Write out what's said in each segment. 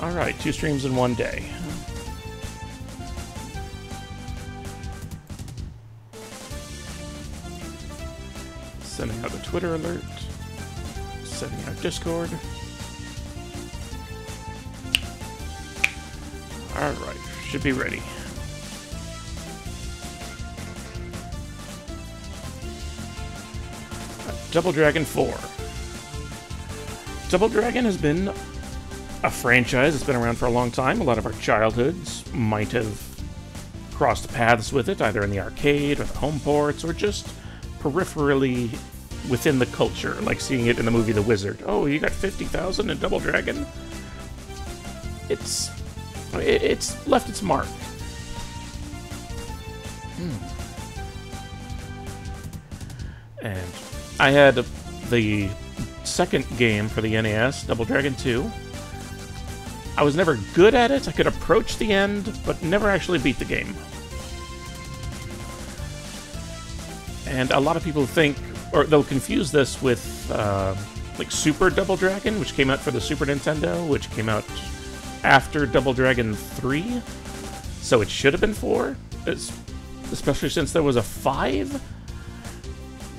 Alright, 2 streams in 1 day. Sending out a Twitter alert. Sending out Discord. Alright, should be ready. Double Dragon 4. Double Dragon has been a franchise that's been around for a long time. A lot of our childhoods might have crossed paths with it, either in the arcade or the home ports, or just peripherally within the culture, like seeing it in the movie The Wizard. Oh, you got 50,000 in Double Dragon? It's left its mark. And I had the second game for the NES, Double Dragon 2. I was never good at it. I could approach the end, but never actually beat the game. And a lot of people think, or they'll confuse this with like Super Double Dragon, which came out for the Super Nintendo, which came out after Double Dragon 3. So it should have been 4, especially since there was a 5,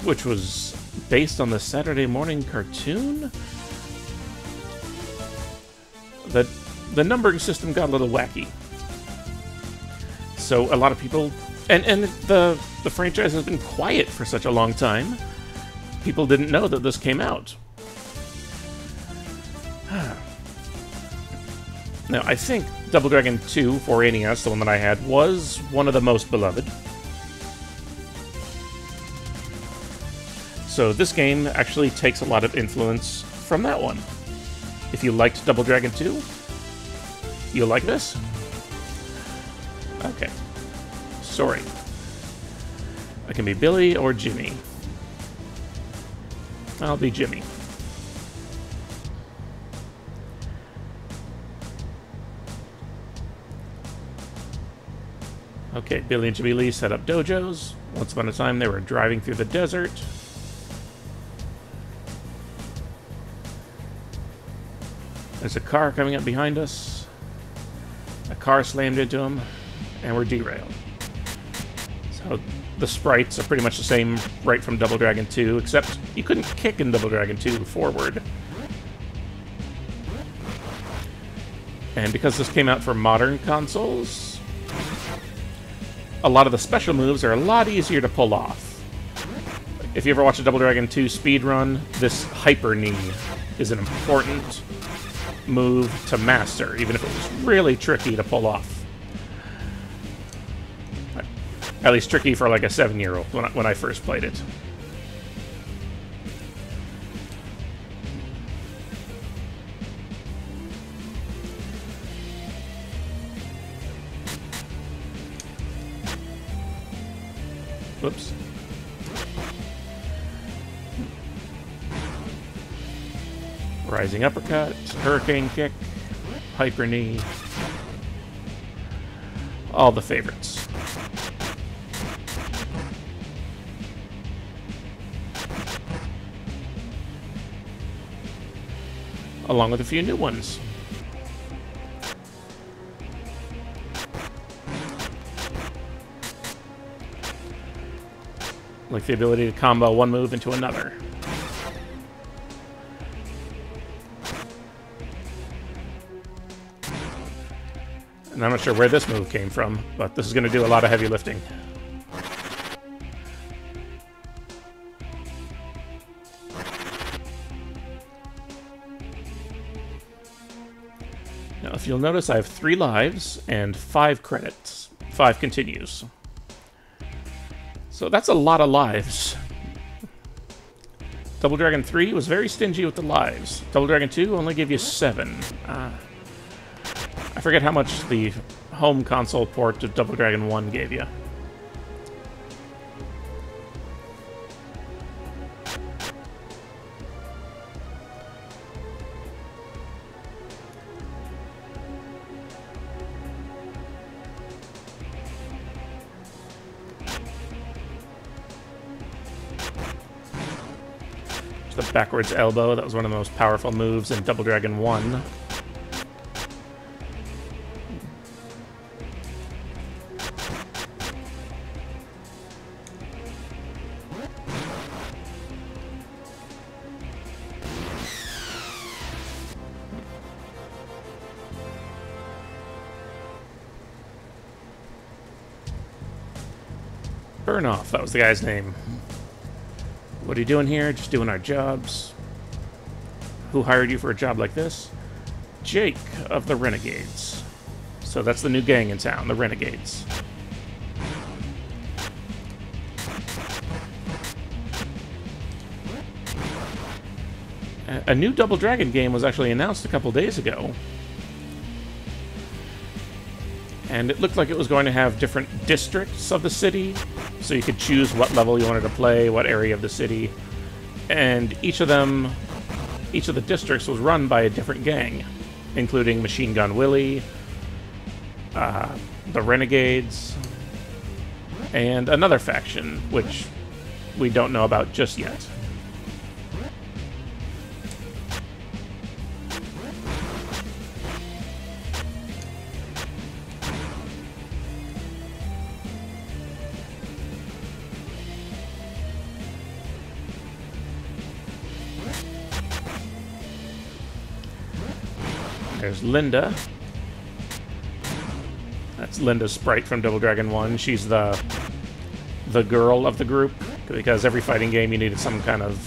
which was based on the Saturday morning cartoon. The numbering system got a little wacky. So a lot of people, and the franchise has been quiet for such a long time, people didn't know that this came out. Now, I think Double Dragon 2 for NES, the one that I had, was one of the most beloved. So this game actually takes a lot of influence from that one. If you liked Double Dragon 2, you'll like this? Okay. Sorry. I can be Billy or Jimmy. I'll be Jimmy. Okay, Billy and Jimmy Lee set up dojos. Once upon a time, they were driving through the desert. There's a car coming up behind us. A car slammed into him, and we're derailed. So the sprites are pretty much the same right from Double Dragon 2, except you couldn't kick in Double Dragon 2 forward. And because this came out for modern consoles, a lot of the special moves are a lot easier to pull off. If you ever watch a Double Dragon 2 speedrun, this Hyper Knee is an important move to master, even if it was really tricky to pull off. At least tricky for like a 7-year-old when I first played it. Whoops. Rising uppercut, hurricane kick, hyper knee. All the favorites. Along with a few new ones. Like the ability to combo one move into another. And I'm not sure where this move came from, but this is going to do a lot of heavy lifting. Now, if you'll notice, I have 3 lives and 5 credits. 5 continues. So that's a lot of lives. Double Dragon 3 was very stingy with the lives. Double Dragon 2 only gave you 7. I forget how much the home console port of Double Dragon 1 gave you. The backwards elbow, that was one of the most powerful moves in Double Dragon 1. Burnoff, that was the guy's name. What are you doing here? Just doing our jobs. Who hired you for a job like this? Jake of the Renegades. So that's the new gang in town, the Renegades. A new Double Dragon game was actually announced a couple days ago. And it looked like it was going to have different districts of the city. So you could choose what level you wanted to play, what area of the city. And each of the districts was run by a different gang, including Machine Gun Willie, the Renegades, and another faction, which we don't know about just yet. There's Linda. That's Linda's sprite from Double Dragon 1. She's the girl of the group, because every fighting game you needed some kind of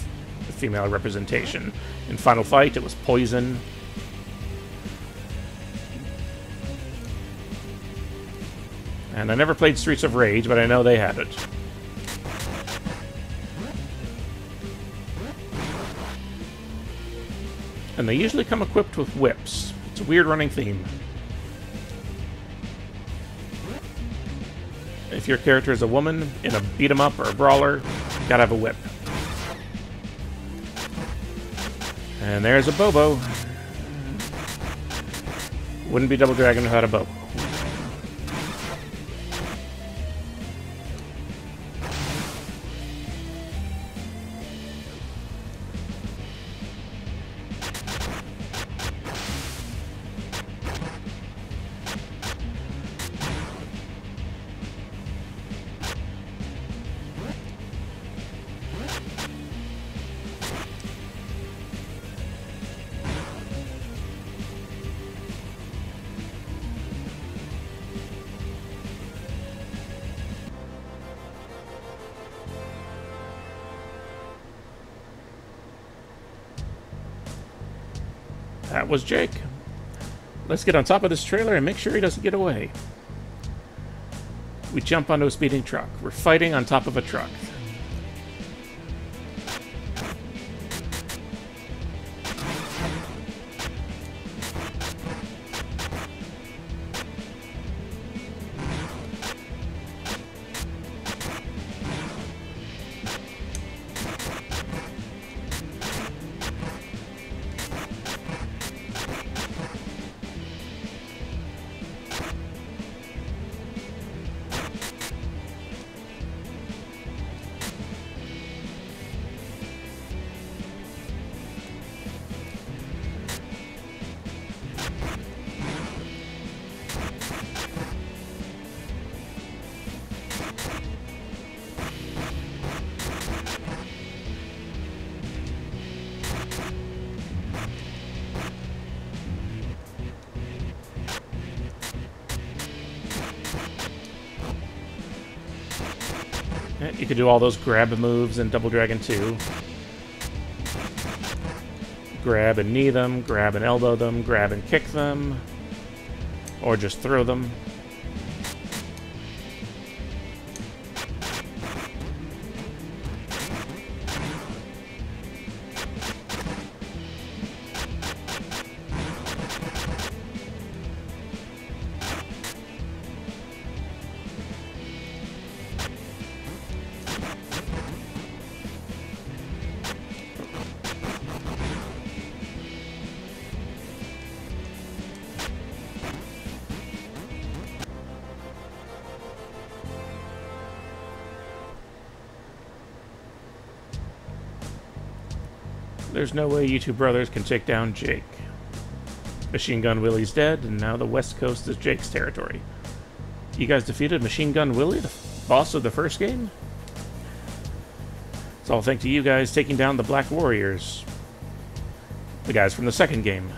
female representation. In Final Fight, it was Poison. And I never played Streets of Rage, but I know they had it. And they usually come equipped with whips. It's a weird running theme. If your character is a woman in a beat-em-up or a brawler, you gotta have a whip. And there's a Bobo. Wouldn't be Double Dragon without a Bobo. That was Jake. Let's get on top of this trailer and make sure he doesn't get away. We jump onto a speeding truck. We're fighting on top of a truck. You could do all those grab moves in Double Dragon 2. Grab and knee them, grab and elbow them, grab and kick them, or just throw them. There's no way you two brothers can take down Jake. Machine Gun Willie's dead, and now the West Coast is Jake's territory. You guys defeated Machine Gun Willie, the boss of the first game? It's all thanks to you guys taking down the Black Warriors. The guys from the second game.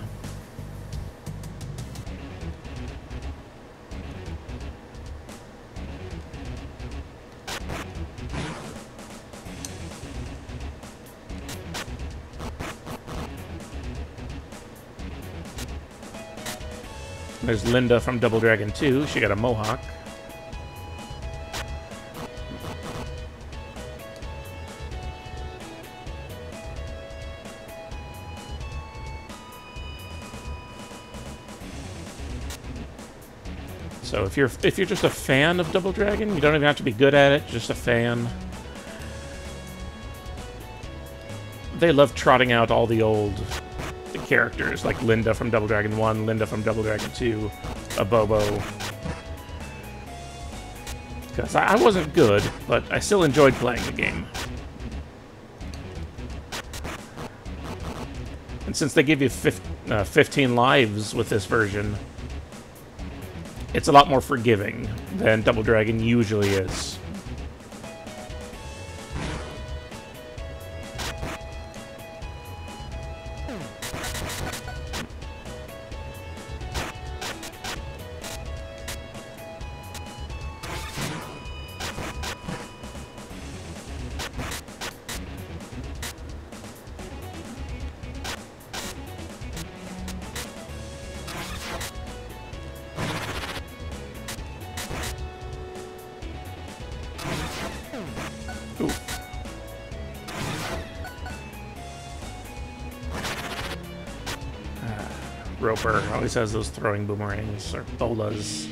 There's Linda from Double Dragon 2. She got a mohawk. So if you're just a fan of Double Dragon, you don't even have to be good at it, just a fan. They love trotting out all the old characters, like Linda from Double Dragon 1, Linda from Double Dragon 2, Abobo. Because I wasn't good, but I still enjoyed playing the game. And since they give you 15 lives with this version, it's a lot more forgiving than Double Dragon usually is. Roper always has those throwing boomerangs, or bolas.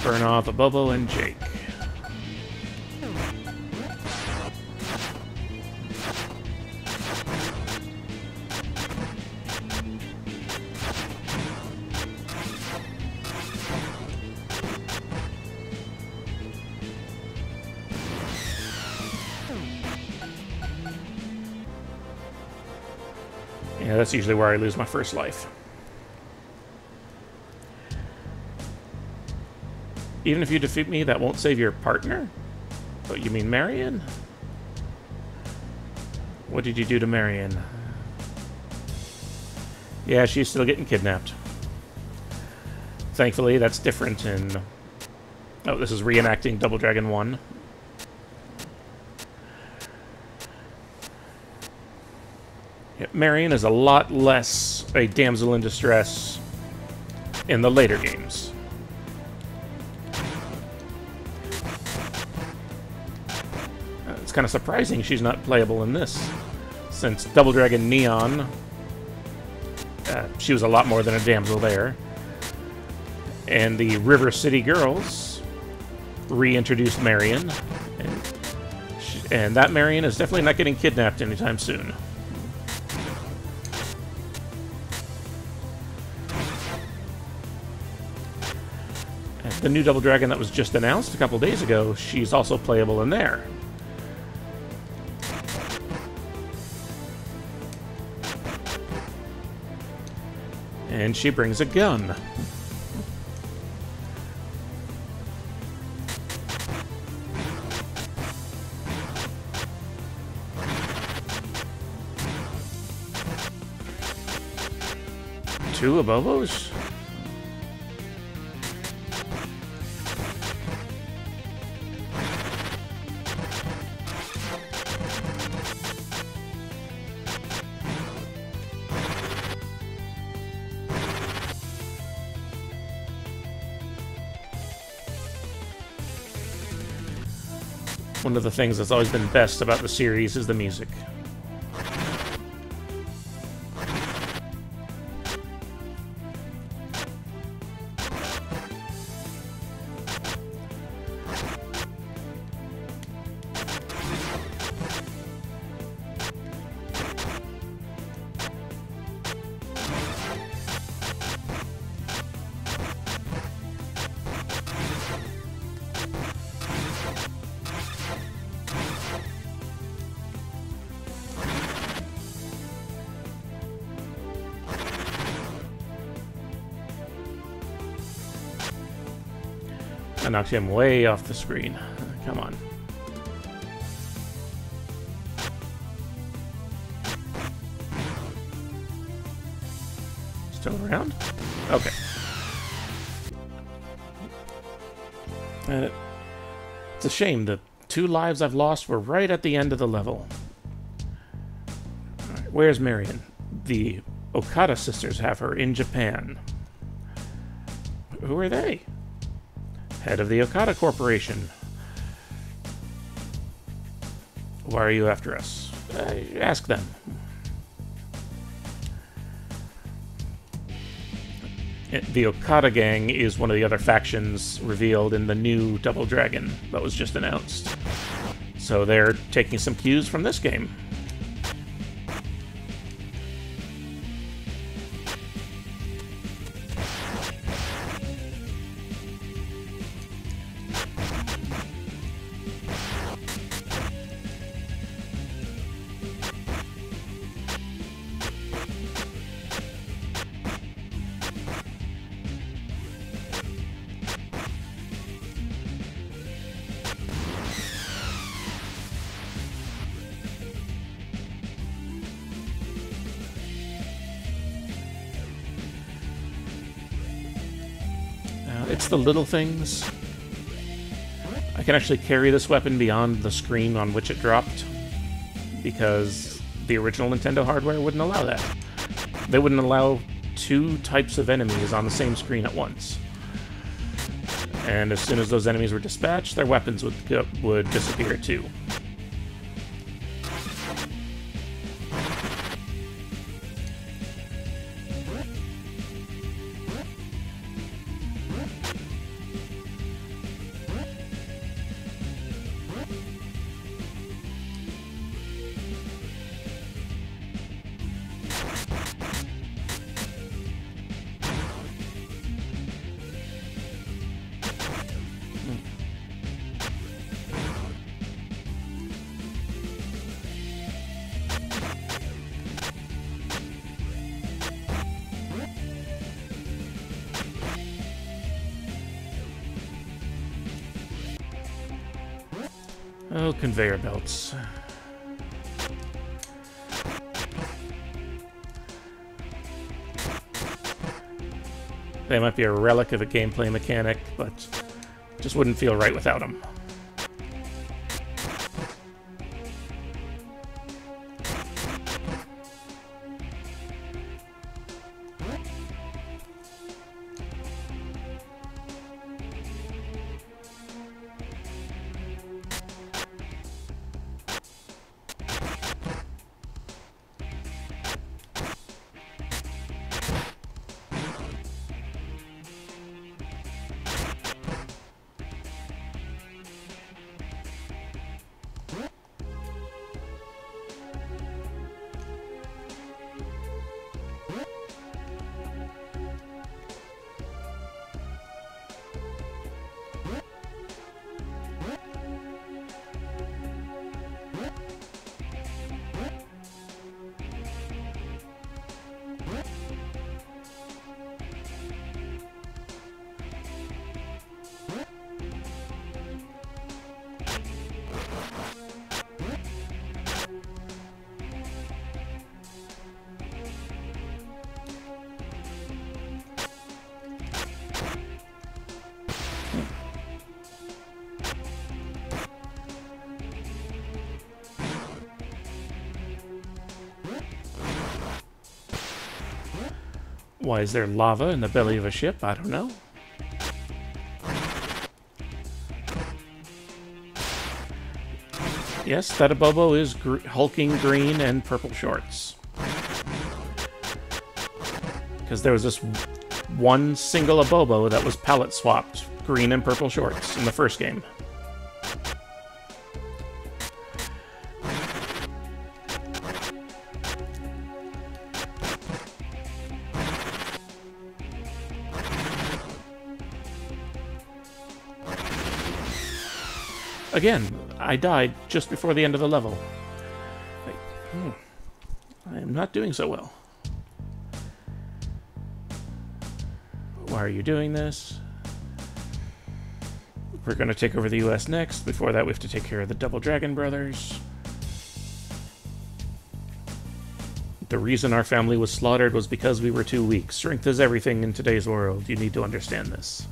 Burn off Abobo and Jake. Yeah, that's usually where I lose my first life. Even if you defeat me, that won't save your partner? Oh, you mean Marion? What did you do to Marion? Yeah, she's still getting kidnapped. Thankfully, that's different in... Oh, this is reenacting Double Dragon 1. Yeah, Marion is a lot less a damsel in distress in the later games. It's kind of surprising she's not playable in this, since Double Dragon Neon, she was a lot more than a damsel there. And the River City Girls reintroduced Marion, and that Marion is definitely not getting kidnapped anytime soon. The new Double Dragon that was just announced a couple days ago, she's also playable in there. And she brings a gun. Two Abobos? One of the things that's always been best about the series is the music. I knocked him way off the screen. Come on. Still around? Okay. And it's a shame. The 2 lives I've lost were right at the end of the level. Alright. Where's Marion? The Okada sisters have her in Japan. Who are they? Head of the Okada Corporation. Why are you after us? Ask them. The Okada gang is one of the other factions revealed in the new Double Dragon that was just announced. So they're taking some cues from this game. It's the little things. I can actually carry this weapon beyond the screen on which it dropped, because the original Nintendo hardware wouldn't allow that. They wouldn't allow two types of enemies on the same screen at once. And as soon as those enemies were dispatched, their weapons would disappear too. Oh, conveyor belts. They might be a relic of a gameplay mechanic, but just wouldn't feel right without them. Why is there lava in the belly of a ship? I don't know. Yes, that Abobo is hulking green and purple shorts. Because there was this one single Abobo that was palette swapped green and purple shorts in the first game. Again, I died just before the end of the level. I am not doing so well. Why are you doing this? We're going to take over the US next. Before that, we have to take care of the Double Dragon brothers. The reason our family was slaughtered was because we were too weak. Strength is everything in today's world. You need to understand this.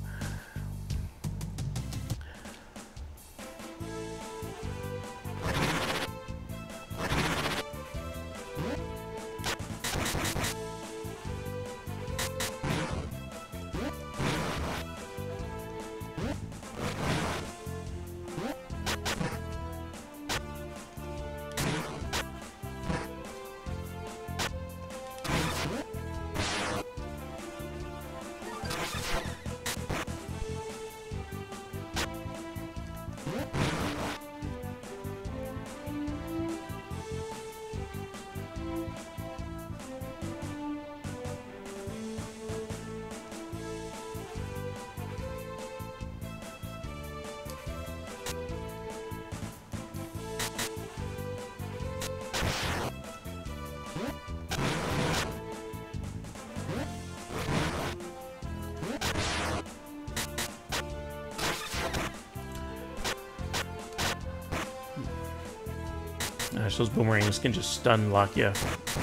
gosh, those boomerangs can just stun lock you.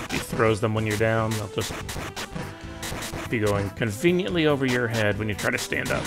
He throws them when you're down, they'll just be going conveniently over your head when you try to stand up.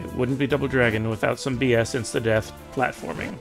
It wouldn't be Double Dragon without some BS insta-death platforming.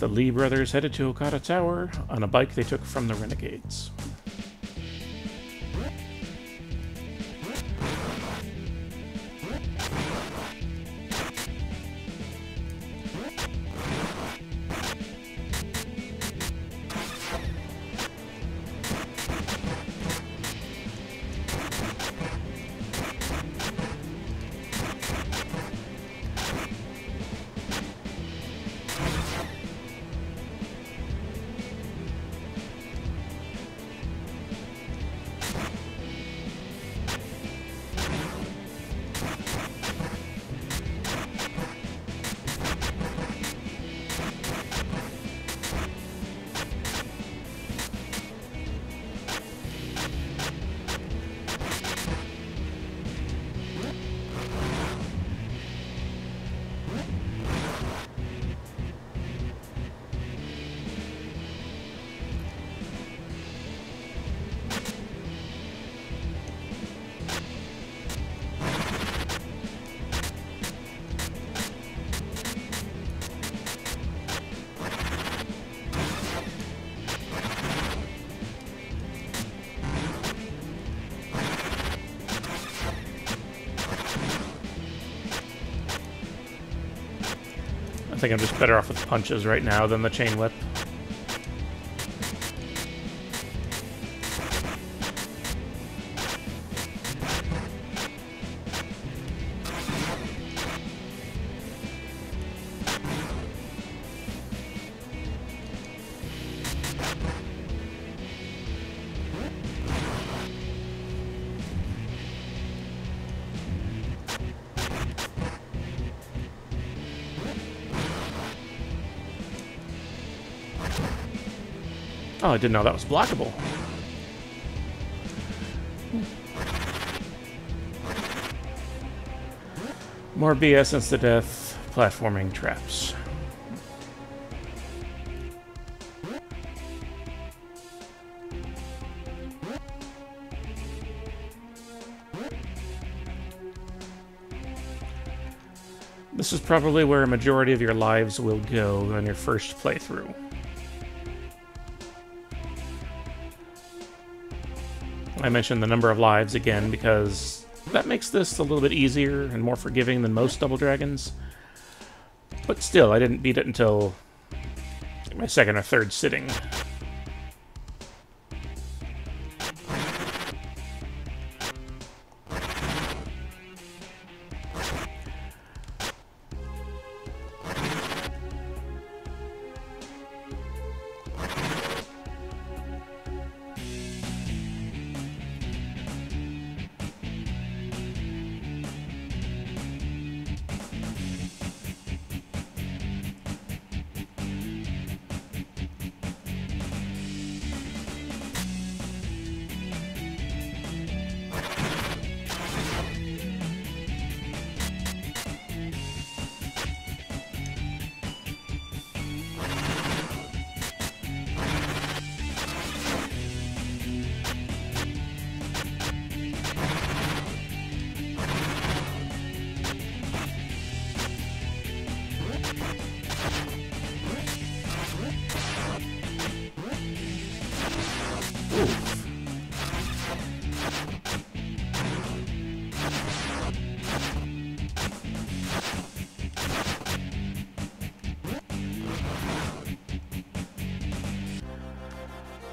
The Lee brothers headed to Okada Tower on a bike they took from the Renegades. I think I'm just better off with punches right now than the chain whip. Oh, I didn't know that was blockable. More BS insta-death platforming traps. This is probably where a majority of your lives will go on your first playthrough. I mentioned the number of lives again because that makes this a little bit easier and more forgiving than most Double Dragons. But still, I didn't beat it until my second or third sitting.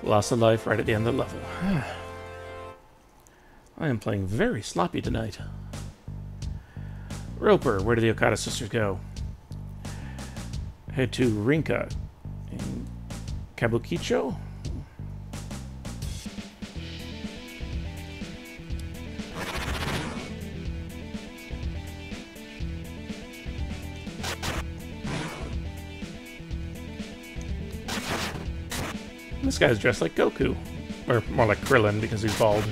Lost a life right at the end of the level. I am playing very sloppy tonight. Roper, where do the Okada sisters go? Head to Rinka in Kabukicho? This guy's dressed like Goku. Or more like Krillin because he's bald.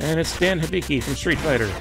And it's Dan Hibiki from Street Fighter.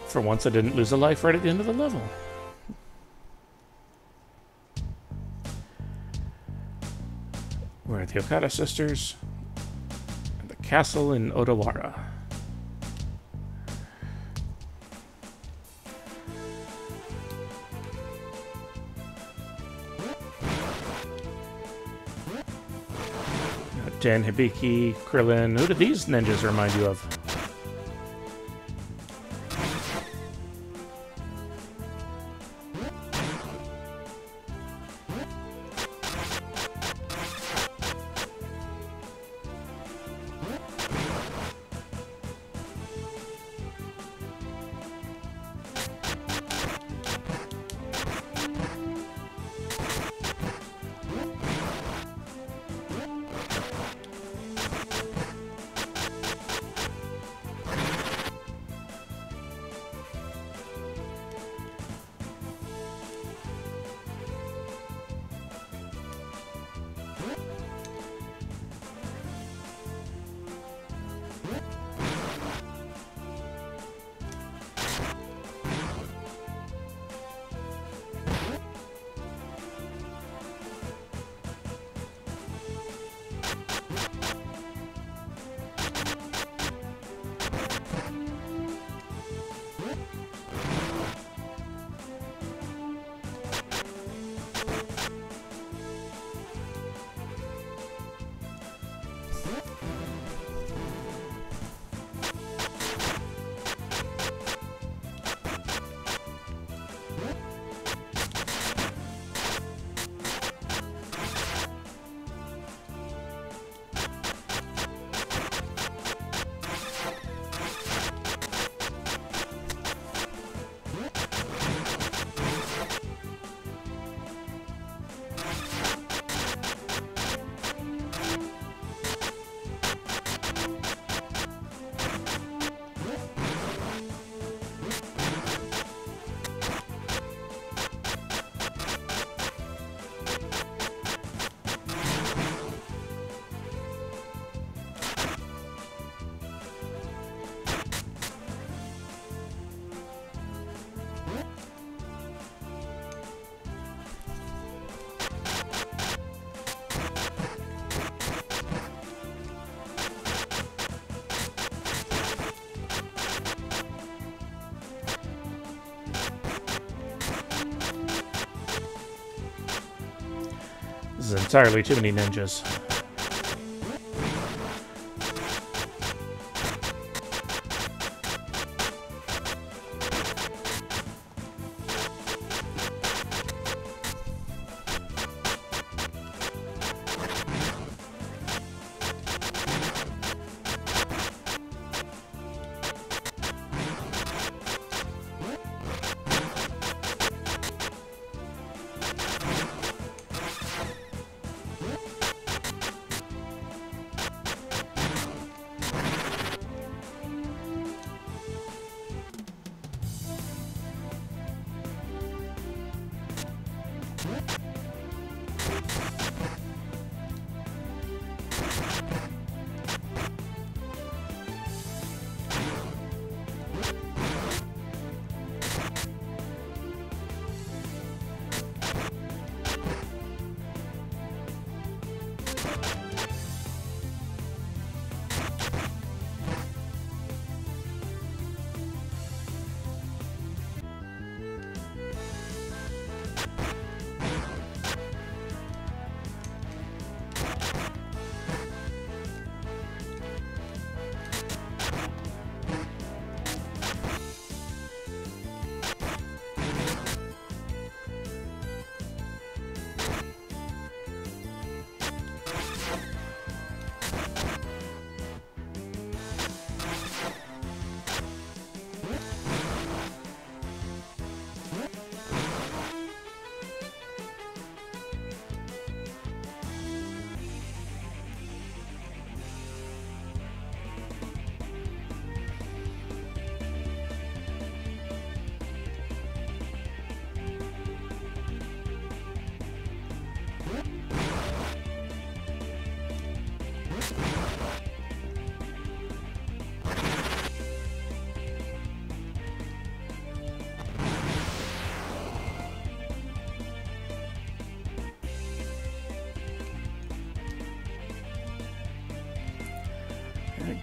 For once, I didn't lose a life right at the end of the level. We're at the Okada sisters. At the castle in Odawara. Dan Hibiki, Krillin. Who do these ninjas remind you of? This is entirely too many ninjas.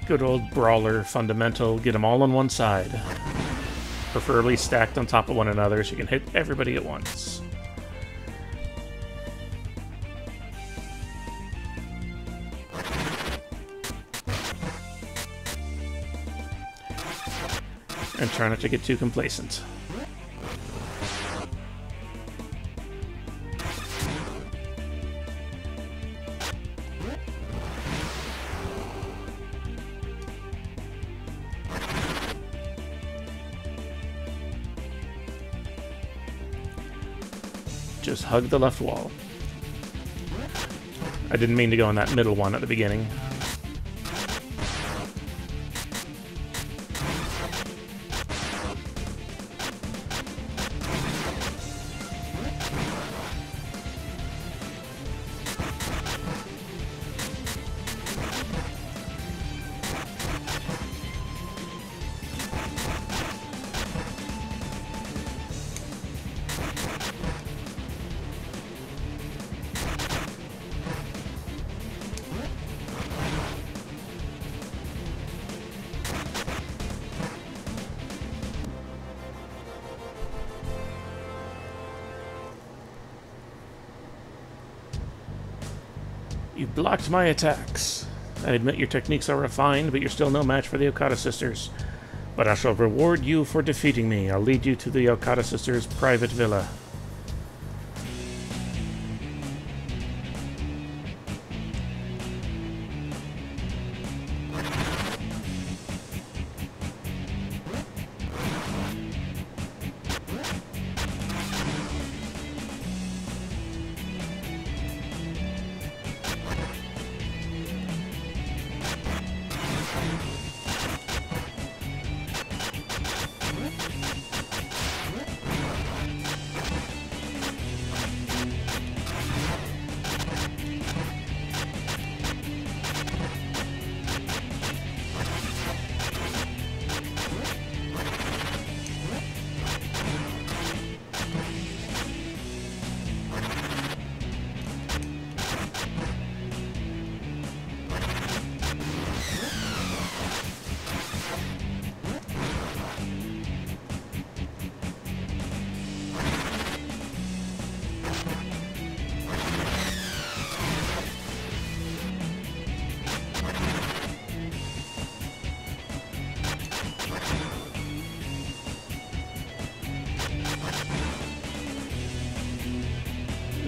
Good old brawler fundamental, get them all on one side. Preferably stacked on top of one another so you can hit everybody at once. And try not to get too complacent. Just hug the left wall. I didn't mean to go on that middle one at the beginning. You blocked my attacks. I admit your techniques are refined, but you're still no match for the Okada sisters. But I shall reward you for defeating me. I'll lead you to the Okada sisters' private villa.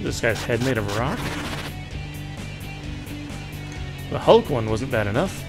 This guy's head made of rock? The Hulk one wasn't bad enough.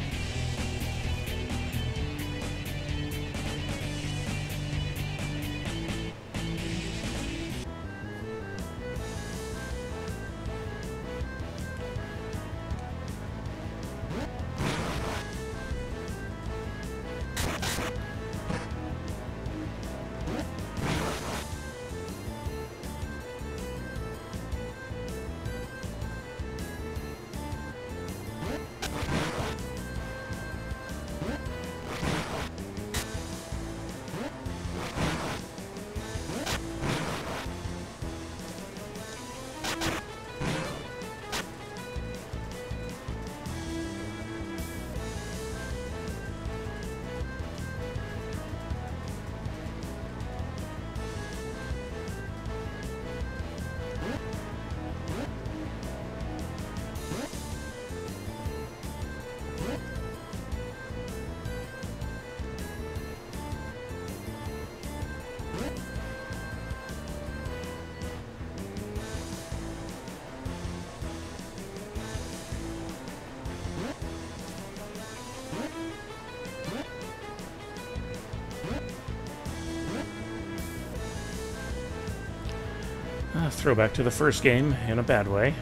Throwback to the first game in a bad way.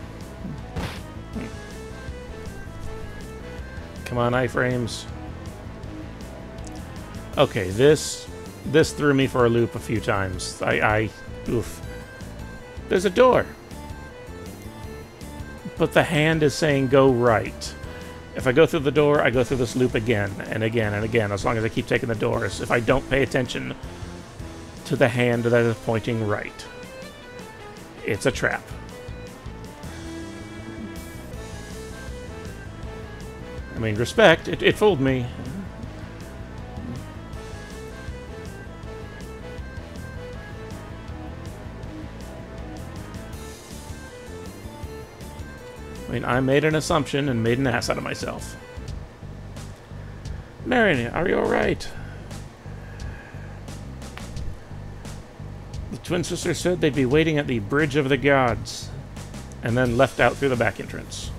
Come on, iframes. Okay, this threw me for a loop a few times. Oof. There's a door. But the hand is saying go right. If I go through the door, I go through this loop again and again and again, as long as I keep taking the doors, if I don't pay attention to the hand that is pointing right. It's a trap. I mean, respect. It fooled me. I mean, I made an assumption and made an ass out of myself. Marin, are you alright? The twin sisters said they'd be waiting at the Bridge of the Gods, and then left out through the back entrance.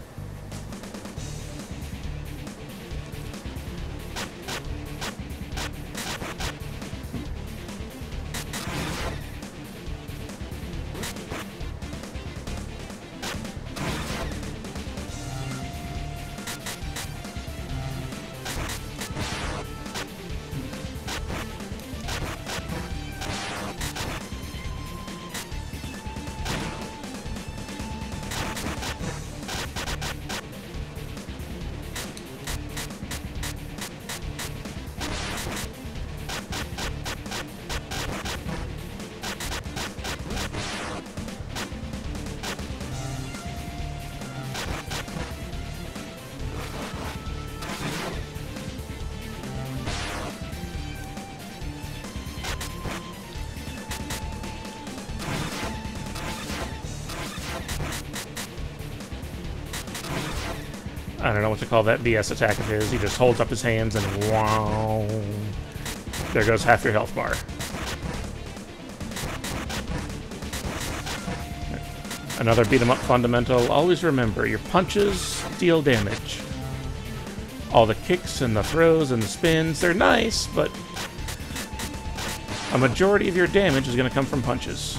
I don't know what to call that BS attack of his. He just holds up his hands and wow. There goes half your health bar. Another beat-em-up fundamental. Always remember, your punches deal damage. All the kicks and the throws and the spins, they're nice, but a majority of your damage is going to come from punches.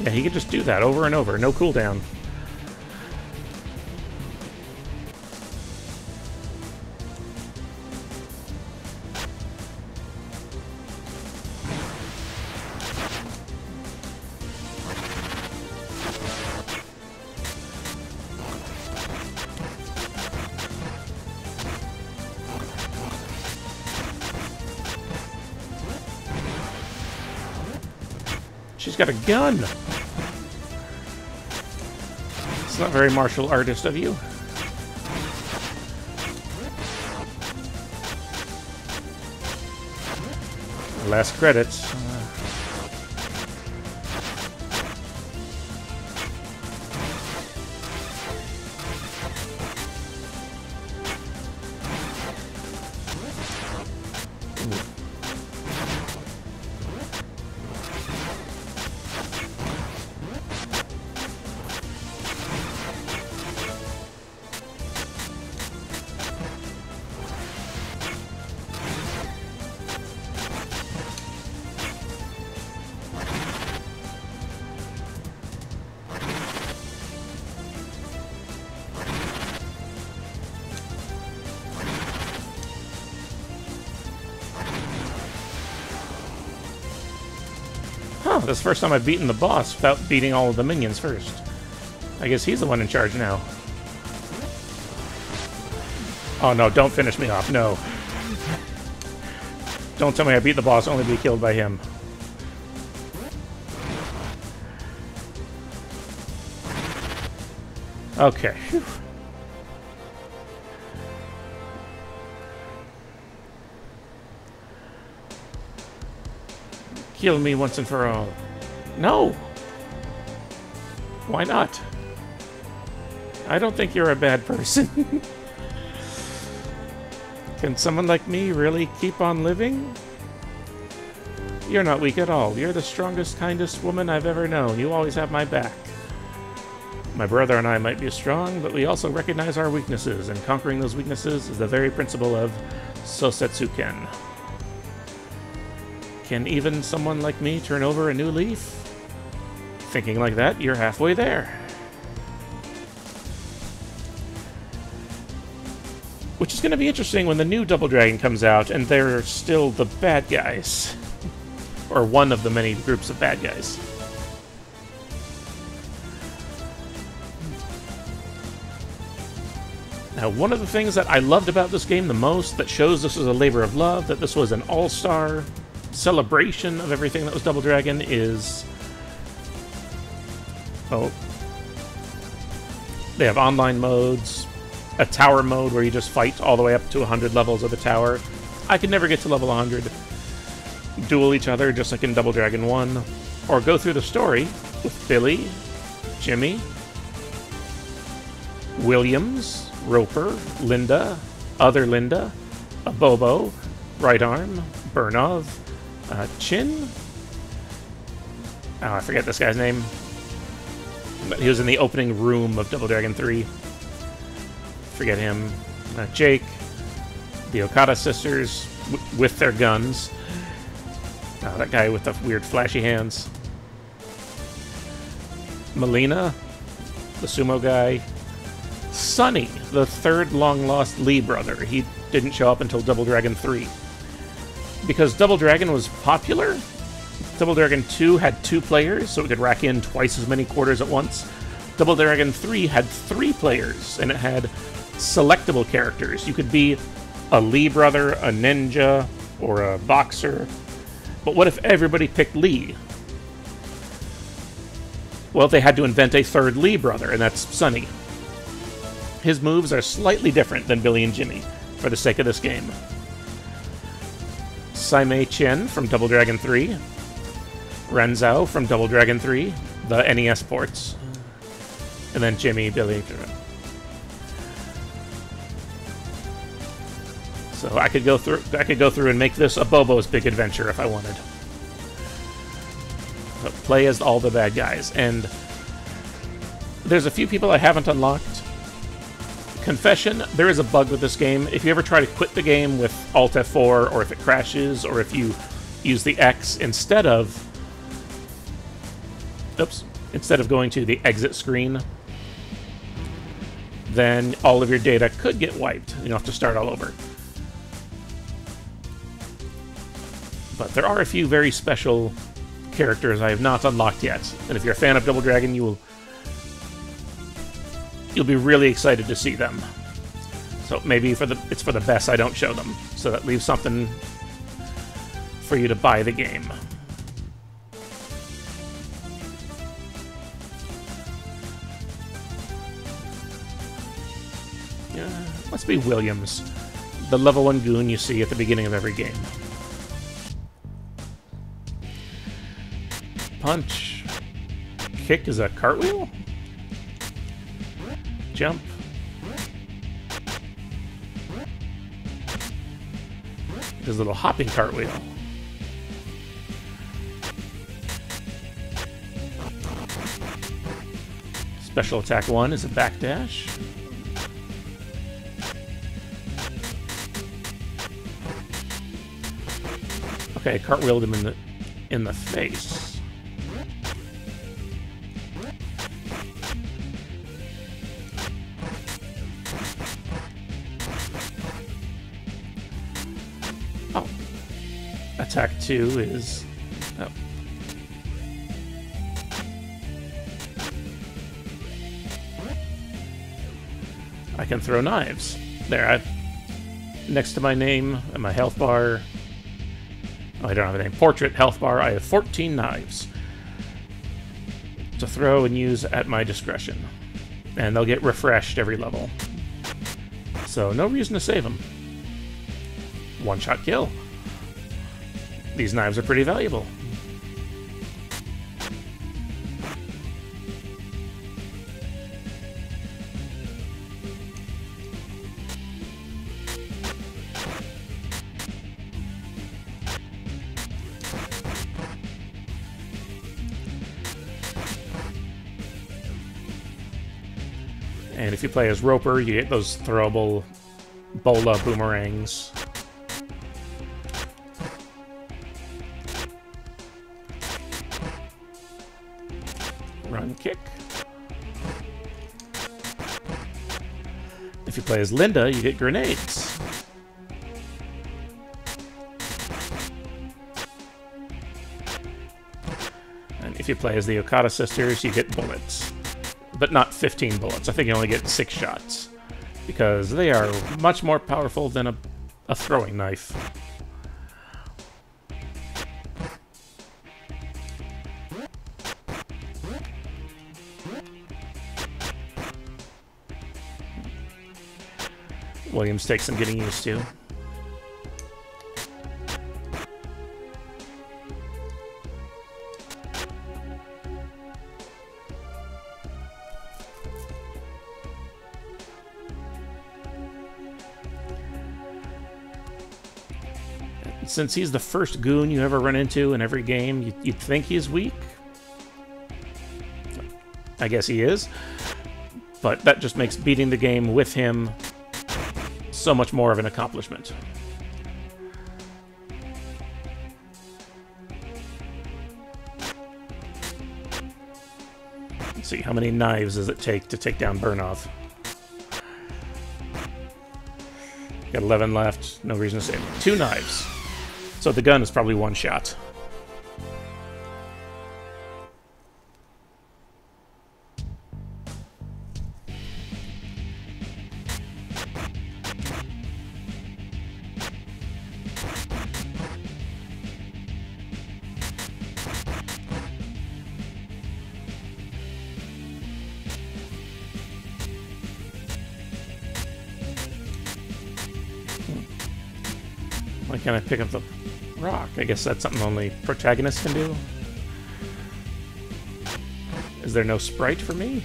Yeah, he could just do that over and over, no cooldown. She's got a gun! It's not very martial artist of you. Last credits. Huh, this is the first time I've beaten the boss without beating all of the minions first. I guess he's the one in charge now. Oh no, don't finish me off, no. Don't tell me I beat the boss only to be killed by him. Okay. Whew. Kill me once and for all. No! Why not? I don't think you're a bad person. Can someone like me really keep on living? You're not weak at all. You're the strongest, kindest woman I've ever known. You always have my back. My brother and I might be strong, but we also recognize our weaknesses, and conquering those weaknesses is the very principle of Sosetsuken. Can even someone like me turn over a new leaf? Thinking like that, you're halfway there. Which is going to be interesting when the new Double Dragon comes out and they're still the bad guys. Or one of the many groups of bad guys. Now, one of the things that I loved about this game the most, that shows this was a labor of love, that this was an all-star celebration of everything that was Double Dragon, is... oh. They have online modes, a tower mode where you just fight all the way up to 100 levels of the tower. I could never get to level 100. Duel each other just like in Double Dragon 1. Or go through the story with Billy, Jimmy, Williams, Roper, Linda, Other Linda, Abobo, Right Arm, Burnov, Chin. Oh, I forget this guy's name. But he was in the opening room of Double Dragon 3. Forget him. Jake, the Okada sisters with their guns. That guy with the weird flashy hands. Melina, the sumo guy. Sonny, the third long-lost Lee brother. He didn't show up until Double Dragon 3. Because Double Dragon was popular, Double Dragon 2 had 2 players, so it could rack in twice as many quarters at once. Double Dragon 3 had 3 players, and it had selectable characters. You could be a Lee brother, a ninja, or a boxer. But what if everybody picked Lee? Well, they had to invent a third Lee brother, and that's Sonny. His moves are slightly different than Billy and Jimmy, for the sake of this game. Saimei Chen from Double Dragon 3. Renzao from Double Dragon 3, the NES ports. And then Jimmy, Billy... So I could go through and make this a Bobo's Big Adventure if I wanted. But play as all the bad guys. And there's a few people I haven't unlocked. Confession, there is a bug with this game. If you ever try to quit the game with Alt F4, or if it crashes, or if you use the X instead of... oops. Instead of going to the exit screen, then all of your data could get wiped. You have to start all over. But there are a few very special characters I have not unlocked yet. And if you're a fan of Double Dragon, you'll be really excited to see them. So maybe it's for the best I don't show them. So that leaves something for you to buy the game. Yeah, let's be Williams, the level 1 goon you see at the beginning of every game. punch. Kick is a cartwheel? Jump. There's a little hopping cartwheel. Special attack 1 is a backdash. Okay, cartwheeled him in the face. Oh. Attack 2 is... Oh. I can throw knives. There, next to my name and my health bar... Oh, I don't have a name. Portrait, health bar. I have 14 knives to throw and use at my discretion. And they'll get refreshed every level. So, no reason to save them. One-shot kill. These knives are pretty valuable. And if you play as Roper, you get those throwable bola boomerangs. Run, kick. If you play as Linda, you get grenades. And if you play as the Okada sisters, you get bullets. But not 15 bullets. I think you only get 6 shots. Because they are much more powerful than a throwing knife. Williams takes some getting used to. Since he's the first goon you ever run into in every game, you'd think he's weak. I guess he is. But that just makes beating the game with him so much more of an accomplishment. Let's see, how many knives does it take to take down Burnov? Got 11 left, no reason to save him. 2 knives. So the gun is probably 1 shot. Why can't I pick up the rock? I guess that's something only protagonists can do. Is there no sprite for me?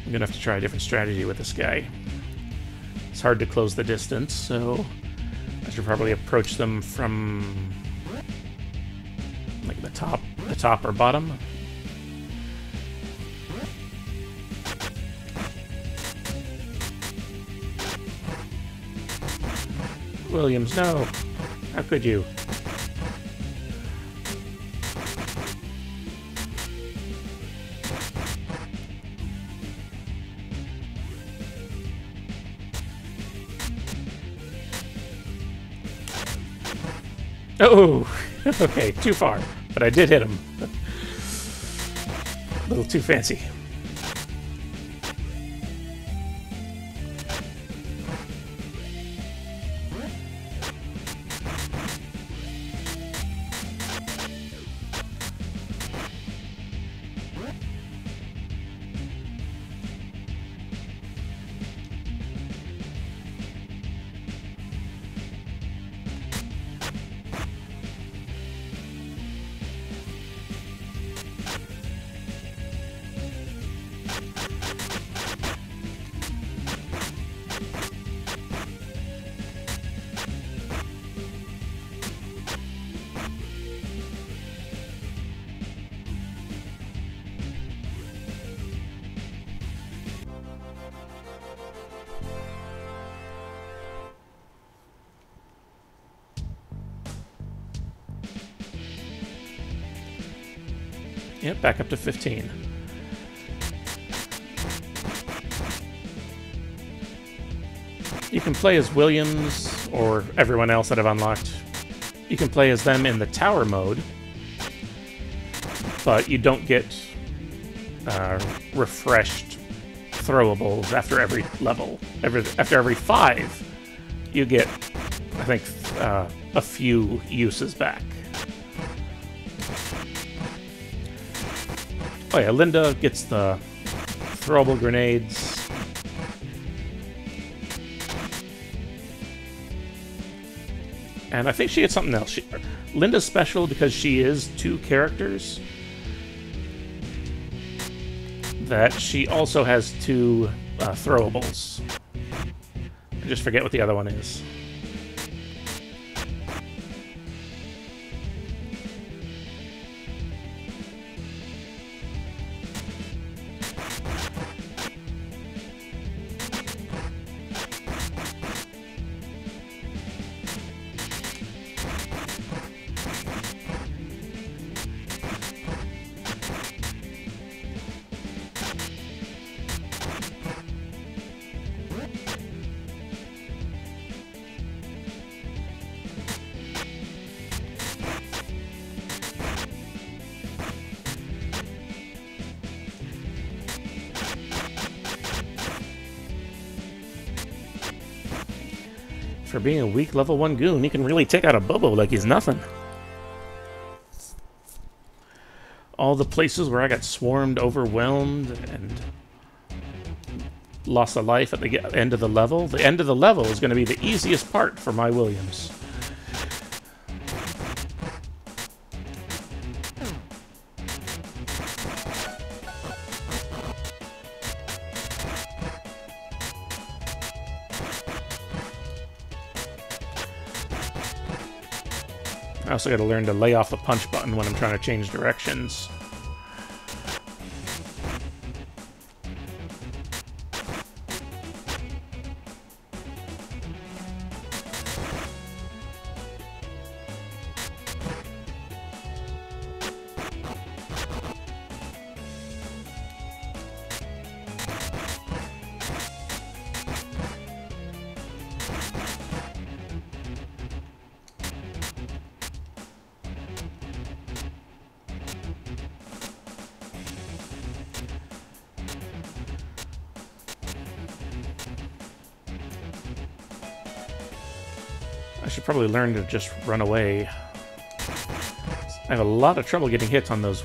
I'm gonna have to try a different strategy with this guy. It's hard to close the distance, so I should probably approach them from like the top or bottom. Williams, no! How could you? Oh, okay, too far, but I did hit him. A little too fancy. Yep, back up to 15. You can play as Williams or everyone else that I've unlocked. You can play as them in the tower mode, but you don't get refreshed throwables after every level. After every 5, you get, I think, a few uses back. Oh yeah, Linda gets the throwable grenades. And I think she gets something else. Linda's special because she is 2 characters. That she also has 2 throwables. I just forget what the other one is. For being a weak level 1 goon, he can really take out a Bobo like he's nothing. All the places where I got swarmed, overwhelmed, and lost a life at the end of the level. The end of the level is going to be the easiest part for my Williams. I also got to learn to lay off the punch button when I'm trying to change directions. I should probably learn to just run away. I have a lot of trouble getting hits on those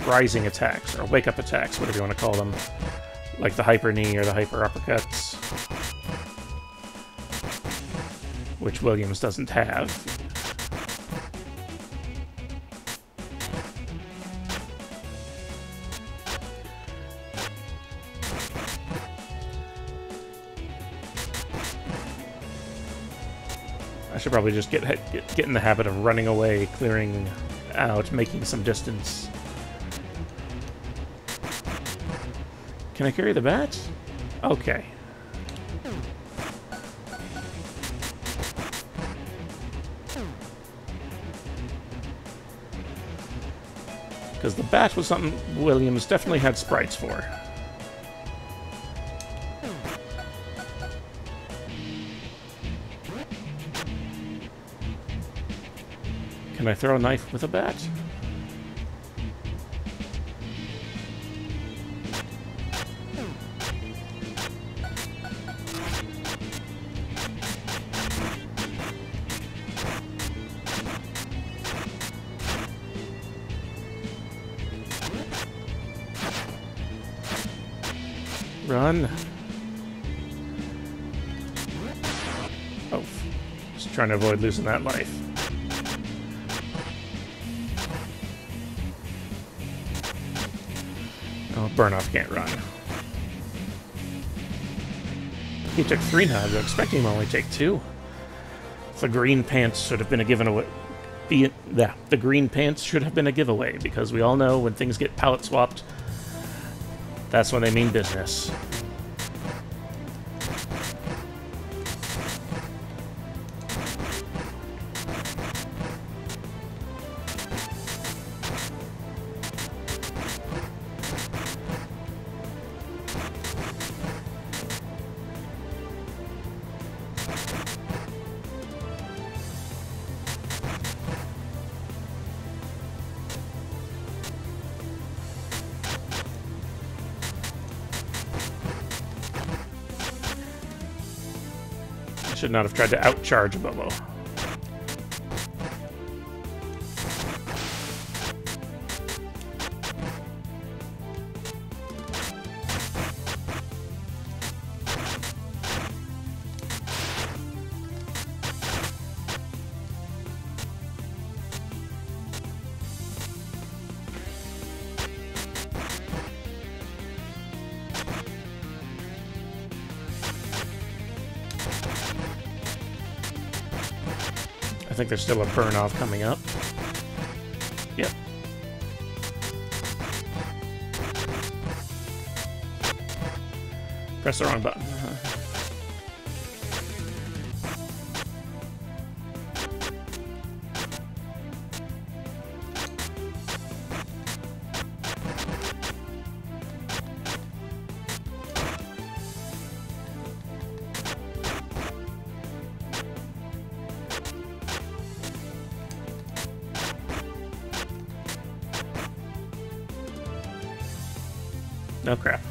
rising attacks, or wake-up attacks, whatever you want to call them. Like the hyper knee or the hyper uppercuts. Which Williams doesn't have. I should probably just get in the habit of running away, clearing out, making some distance. Can I carry the bat? Okay. Because the bat was something Williams definitely had sprites for. Can I throw a knife with a bat? Run. Oh, just trying to avoid losing that life. Oh, Burnoff can't run. He took 3 now. I was expecting him to only take 2. The green pants should have been a giveaway. The green pants should have been a giveaway, because we all know when things get palette swapped, that's when they mean business. Should not have tried to outcharge Bobo. I think there's still a burn-off coming up. Yep. Press the wrong button. Oh crap.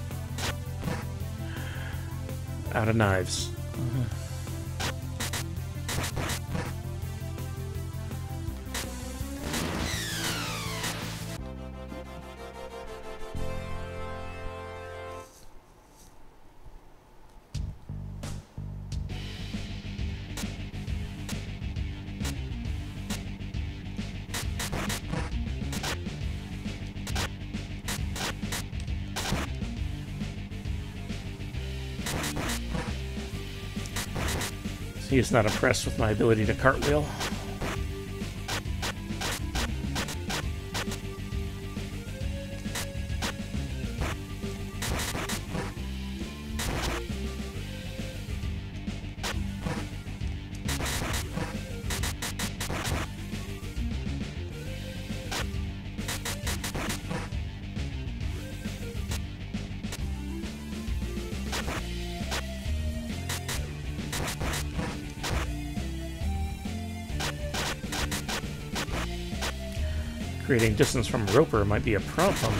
Out of knives. He is not impressed with my ability to cartwheel. Creating distance from Roper might be a problem.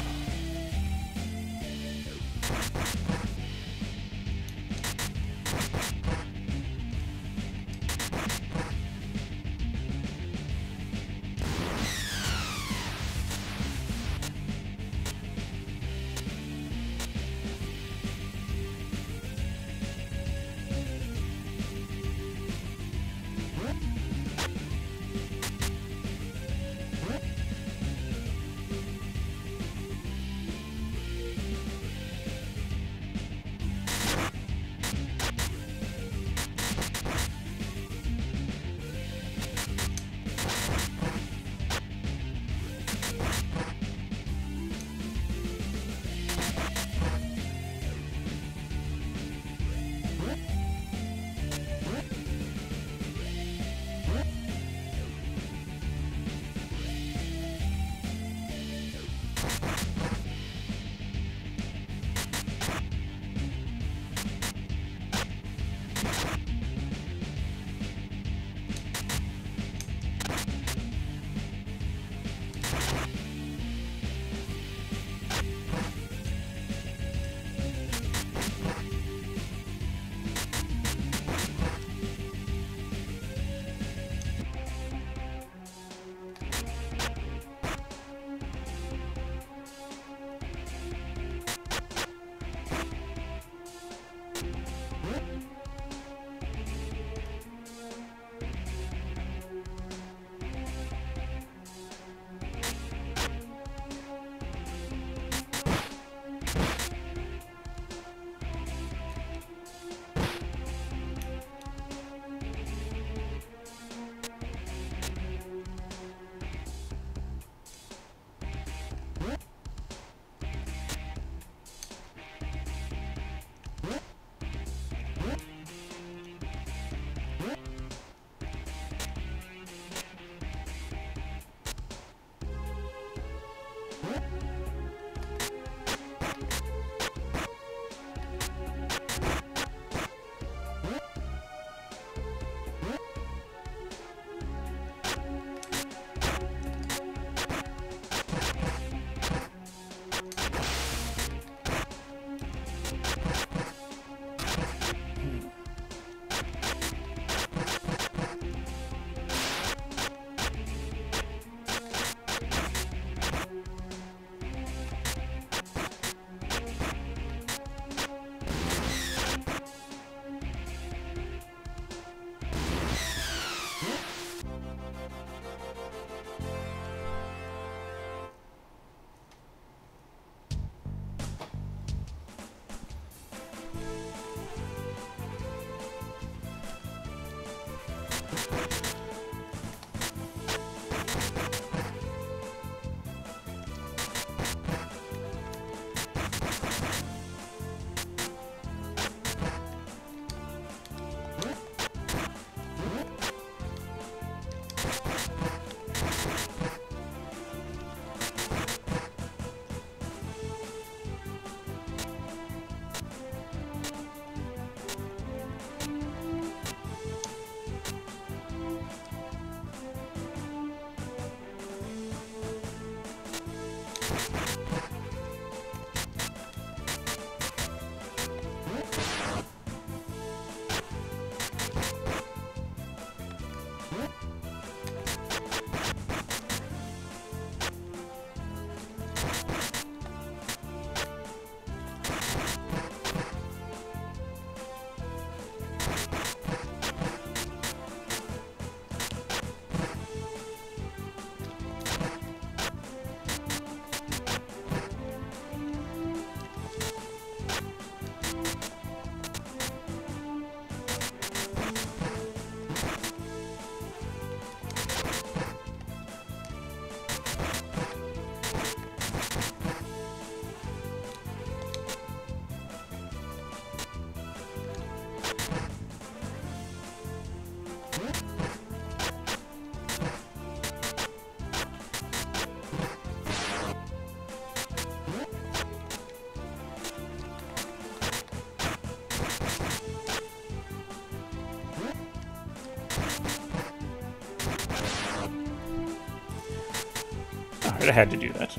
Alright, I had to do that.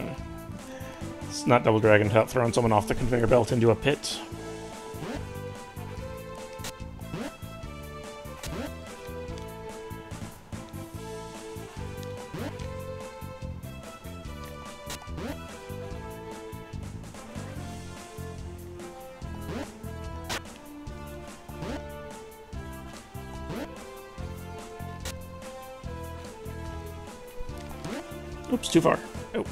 It's not Double Dragon without throwing someone off the conveyor belt into a pit. Oops, too far. Oh.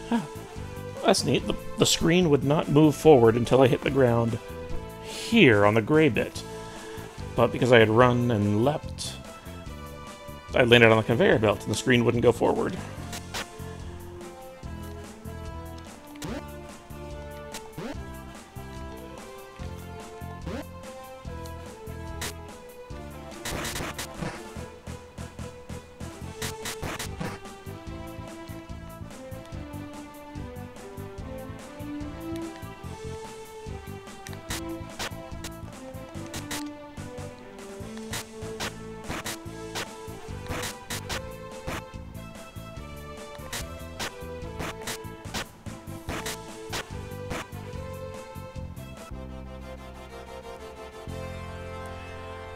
Huh. That's neat. The screen would not move forward until I hit the ground here on the gray bit. But because I had run and leapt, I landed on the conveyor belt and the screen wouldn't go forward.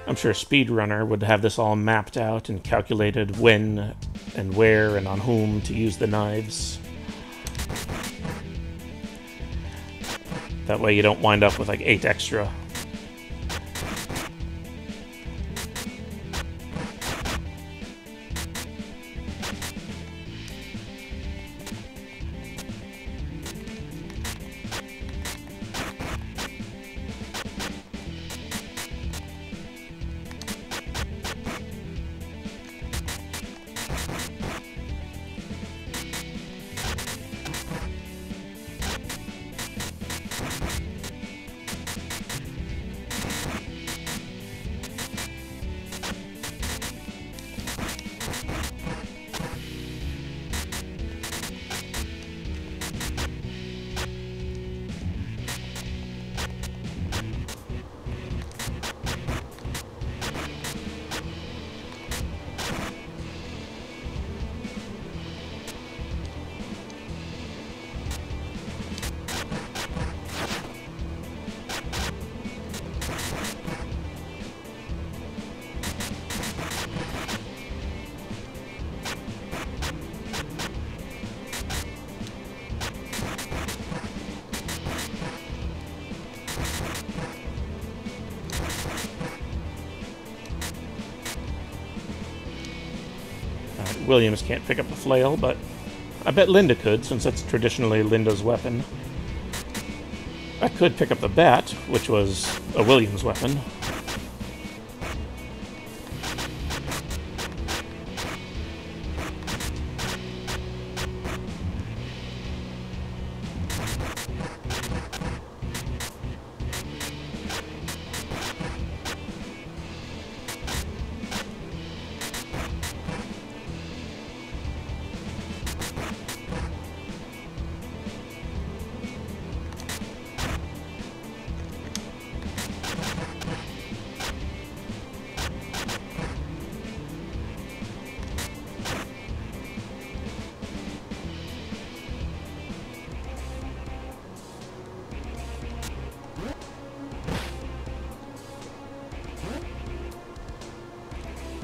I'm sure Speedrunner would have this all mapped out and calculated when and where and on whom to use the knives. That way you don't wind up with like 8 extra. Williams can't pick up the flail, but I bet Linda could, since that's traditionally Linda's weapon. I could pick up the bat, which was a Williams weapon.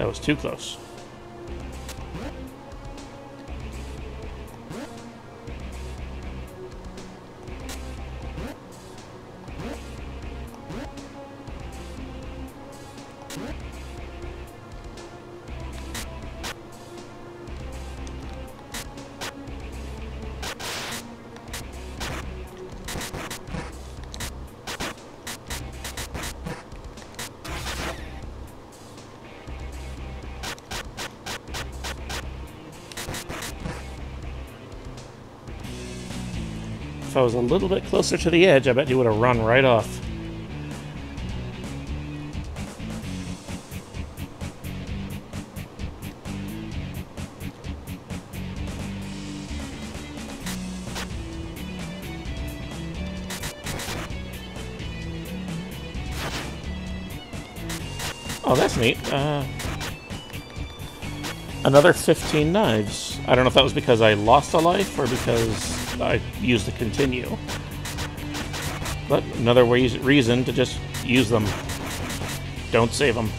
That was too close. If I was a little bit closer to the edge, I bet you would have run right off. Oh, that's neat. Another 15 knives. I don't know if that was because I lost a life or because I used the continue. But another reason to just use them. Don't save them.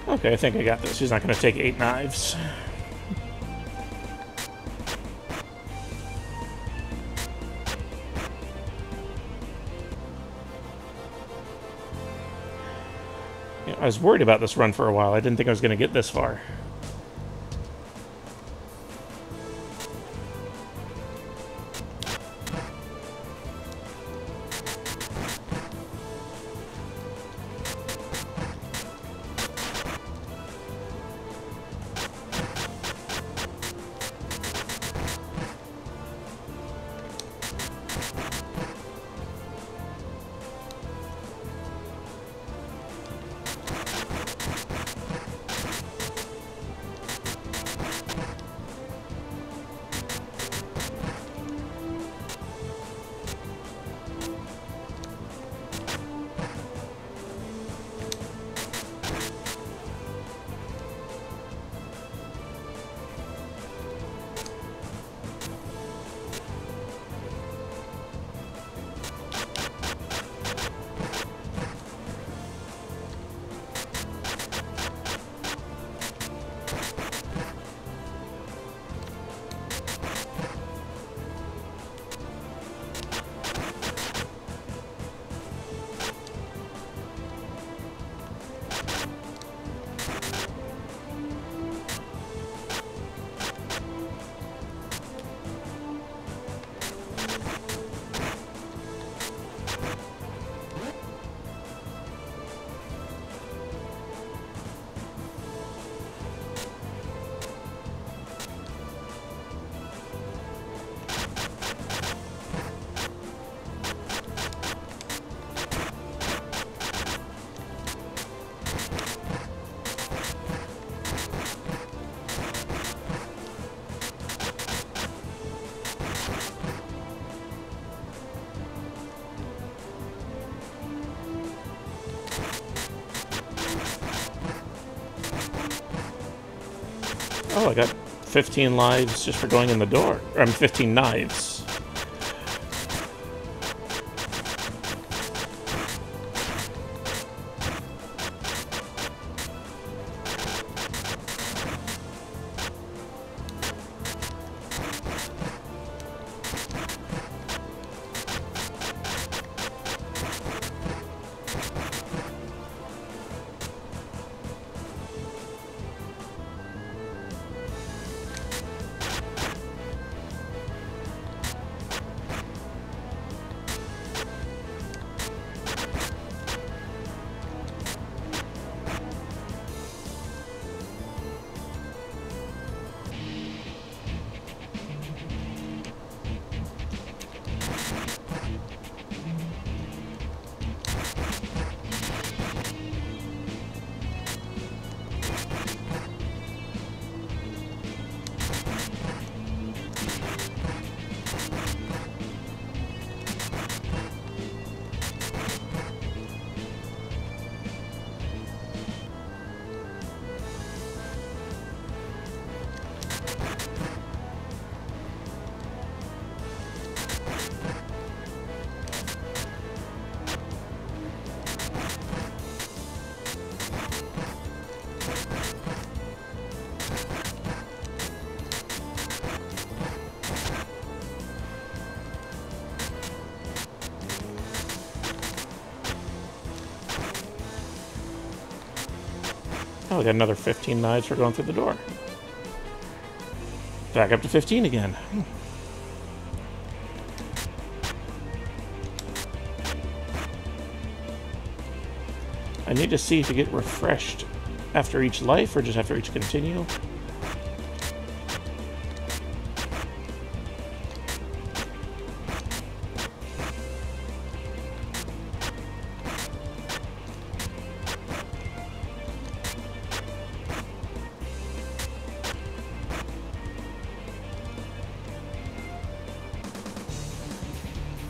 Okay, I think I got this. He's not going to take 8 knives. Yeah, I was worried about this run for a while. I didn't think I was going to get this far. Oh, I got 15 lives just for going in the door. Or, I mean, 15 knives. Oh, we got another 15 knives for going through the door. Back up to 15 again. I need to see if you get refreshed after each life or just after each continue.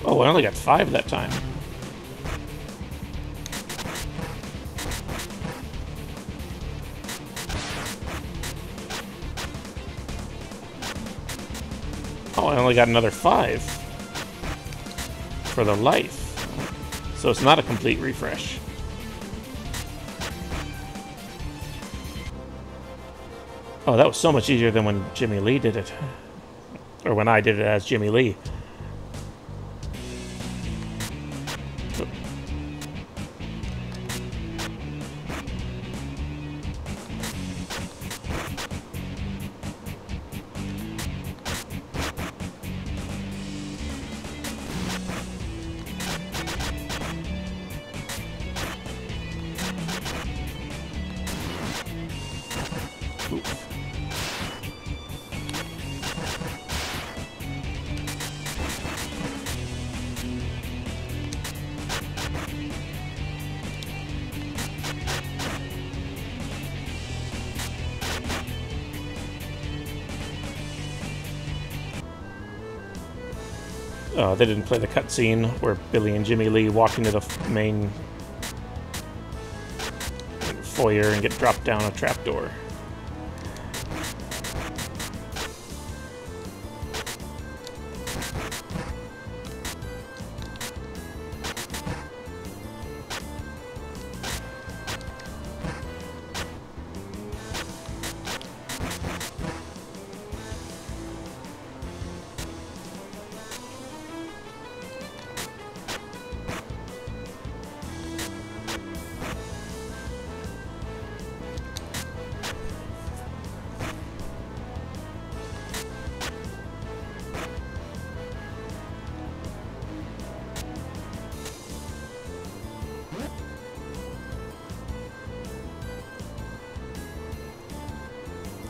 Oh, I only got 5 that time. Oh, I only got another 5 for the life. So it's not a complete refresh. Oh, that was so much easier than when Jimmy Lee did it. Or when I did it as Jimmy Lee. They didn't play the cutscene where Billy and Jimmy Lee walk into the main foyer and get dropped down a trapdoor.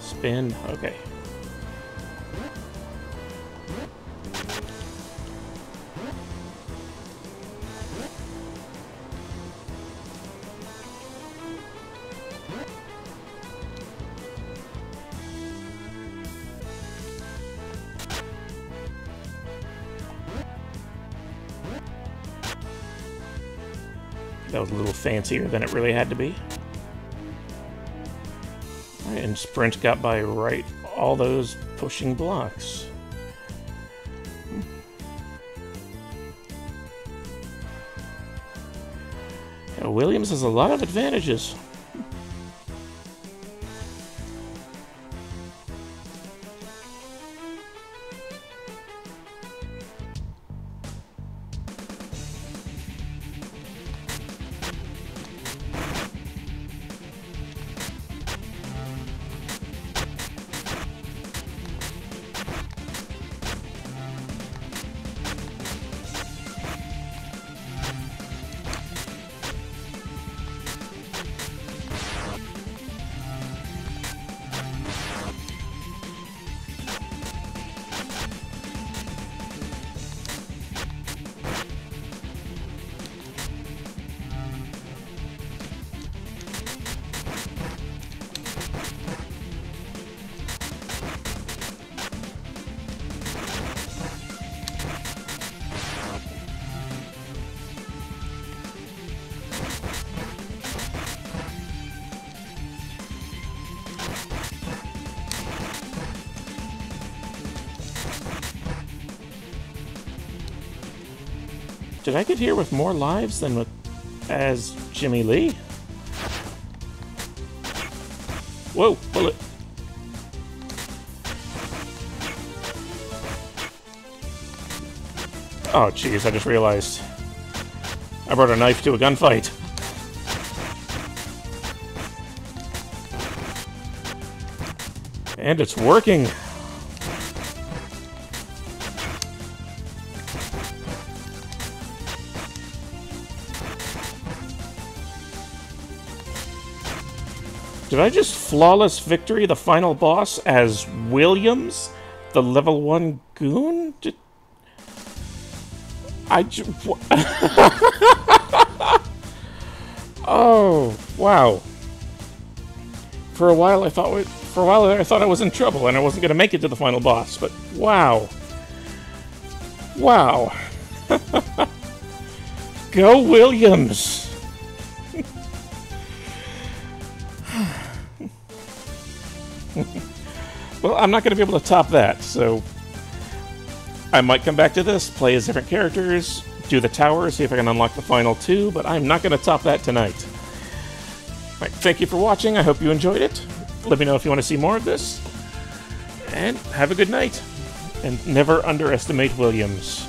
Spin, okay. That was a little fancier than it really had to be. Alright, and Sprint got by right all those pushing blocks. Yeah, Williams has a lot of advantages. Did I get here with more lives than with as Jimmy Lee? Whoa, bullet. Oh, jeez, I just realized. I brought a knife to a gunfight. And it's working. Did I just flawless victory the final boss as Williams, the level 1 goon? Oh, wow. For a while I thought I was in trouble and I wasn't going to make it to the final boss, but wow. Wow. Go Williams. Well, I'm not going to be able to top that, so I might come back to this, play as different characters, do the tower, see if I can unlock the final 2, but I'm not going to top that tonight. Alright, thank you for watching, I hope you enjoyed it. Let me know if you want to see more of this, and have a good night. And never underestimate Williams.